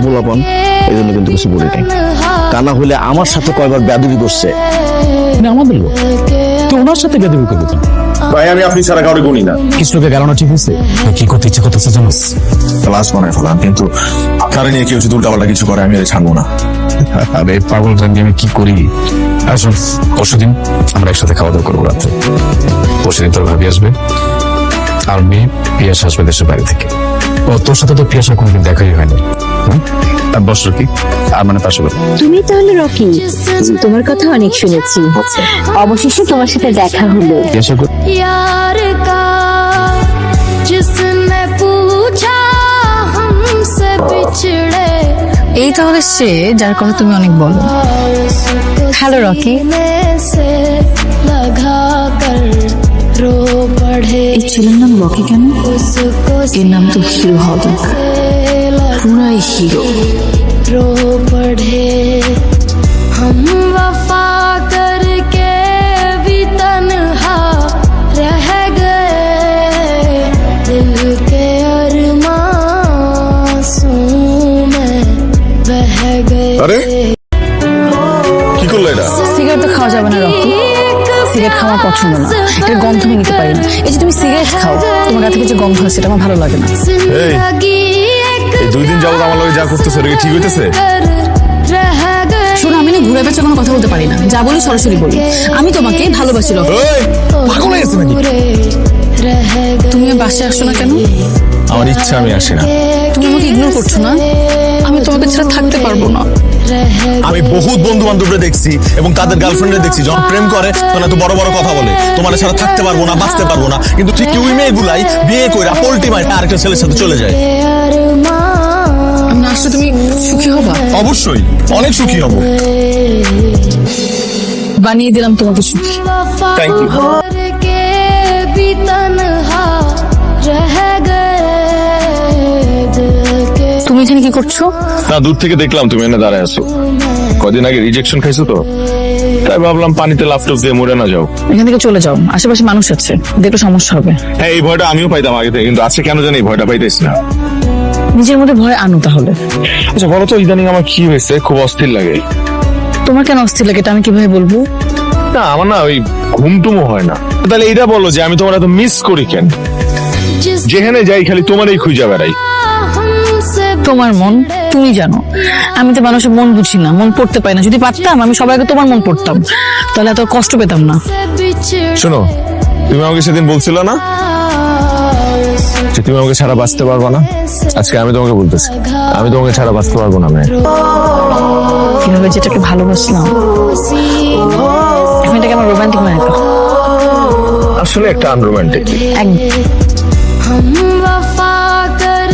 পোলাপন এই জন্য কিন্তু কিছু বলি নাই। তা না হলে আমার সাথে কয়বার বেয়াদবি করছে। আমাদের লোক তো ওনার সাথে বেয়াদবি করবে তো। ভাই আমি আপনি ছাড়া কাউকে গুনি না। কৃষ্ণকে গালানো ঠিক হয়েছে? কি করতে ইচ্ছে করতেছে জানোস? ক্লাস বানায় ফেলাম, কিন্তু আপনারা নিয়ে কেউ যদি উল্টাপাল্টা কিছু করে আমি ছাড়বো না। আরে পাগলটা নিয়ে আমি কি করি? আসুন পরশুদিন আমরা একসাথে খাওয়া দাওয়া করবো রাত্রে। পরশুদিন তোর ভাবি আসবে আর মেয়ে পিয়াস আসবে দেশের বাইরে থেকে। ও তোর সাথে তো পিয়াসার কোনোদিন দেখাই হয়নি। বস রকি আর মানে পাশে। তুমি তাহলে রকি? তোমার কথা অনেক শুনেছি, অবশেষে তোমার সাথে দেখা হলো। পিয়াসা यार का जिसने पूछा हमसे बिछड़े। এই তাহলে সে যার কথা তুমি অনেক বলো। Hello Rocky. এই ছেলের নাম রকি কেন? এর নাম তো হিরো হওয়া দরকার, পুরাই হিরো। रो पढ़े हम वफा करके भी तन्हा रह गए, दिल के अरमां में बह गए। আরে কি করলে এটা? সিগারেট তো খাওয়া যাবে না রকি, সিগারেট খাওয়া পছন্দ না, এর গন্ধ আমি নিতে পারি না। এই যে তুমি সিগারেট খাও, তোমার গা থেকে যে গন্ধ আছে সেটা আমার ভালো লাগে না। এই 2 দিন যাবত আমার লগে যা করতেছে এটা কি ঠিক হইতেছে? শোনো, আমি না ঘুরে বেঁচে কোনো কথা বলতে পারি না, যা বলি সরাসরি বলি। আমি তোমাকে ভালোবাসি রকি। এই পাগল হয়ে গেছে নাকি? তুমি বাসায় আসছো না কেন? আমার ইচ্ছা আমি আসি না। তুমি আমাকে ইগনোর করছো না? আমি তোমাকে ছাড়া থাকতে পারবো না। আমি বহুত বন্ধু বান্ধবরা দেখছি এবং তাদের গার্লফ্রেন্ডে দেখছি যখন প্রেম করে তখন এত বড় বড় কথা বলে, তোমার ছাড়া থাকতে পারবো না, বাঁচতে পারবো না। কিন্তু ঠিক ওই মেয়েগুলাই বিয়ে করে পোল্টি মারে আরেকটা ছেলের সাথে চলে যায়। আমি না আসলে তুমি সুখী হবা? অবশ্যই অনেক সুখী হব। বানিয়ে দিলাম তোমাকে সুখী। Thank you. के भी तन्हा रह गए, दिल के তুমি এখানে কি করছো? না, দূর থেকে দেখলাম তুমি এনে দাঁড়ায় আছো। কদিন আগে রিজেকশন খাইছো তো, তাই ভাবলাম পানিতে লাফটাপ দিয়ে মরে না যাও। এখান থেকে চলে যাও, আশেপাশে মানুষ আছে, দেখলে সমস্যা হবে। হ্যাঁ, এই ভয়টা আমিও পাইতাম আগে থেকে, কিন্তু আজকে কেন জানি এই ভয়টা পাইতেছি না। নিজের মধ্যে ভয় আনো তাহলে। আচ্ছা বলো তো, ইদানিং আমার কি হয়েছে? খুব অস্থির লাগে। তোমার কেন অস্থির লাগে এটা আমি কিভাবে বলবো? না, আমার না ওই ঘুমটুমও হয় না। তাহলে এটা বলো যে আমি তোমার এত মিস করি কেন? যেখানে যাই খালি তোমারই খুঁজে বেড়াই। हमसे তোমার মন তুমি জানো, আমি তো মানুষের মন বুঝি না, মন পড়তে পারি না। যদি পারতাম আমি সবাইকে তোমার মন পড়তাম, তাহলে এত কষ্ট পেতাম না। बिछड़े শোনো, তুমি আমাকে সেদিন বলছিল না যে তুমি আমাকে ছাড়া বাঁচতে পারবো না? আজকে আমি তোমাকে বলতেছি আমি তোমাকে ছাড়া বাঁচতে পারবো না। মেয়ে কিভাবে যেটাকে ভালোবাসলাম এখন এটাকে আমার রোমান্টিক মনে হয়। আসলে একটা আনরোমান্টিক। একদম। हम वफा कर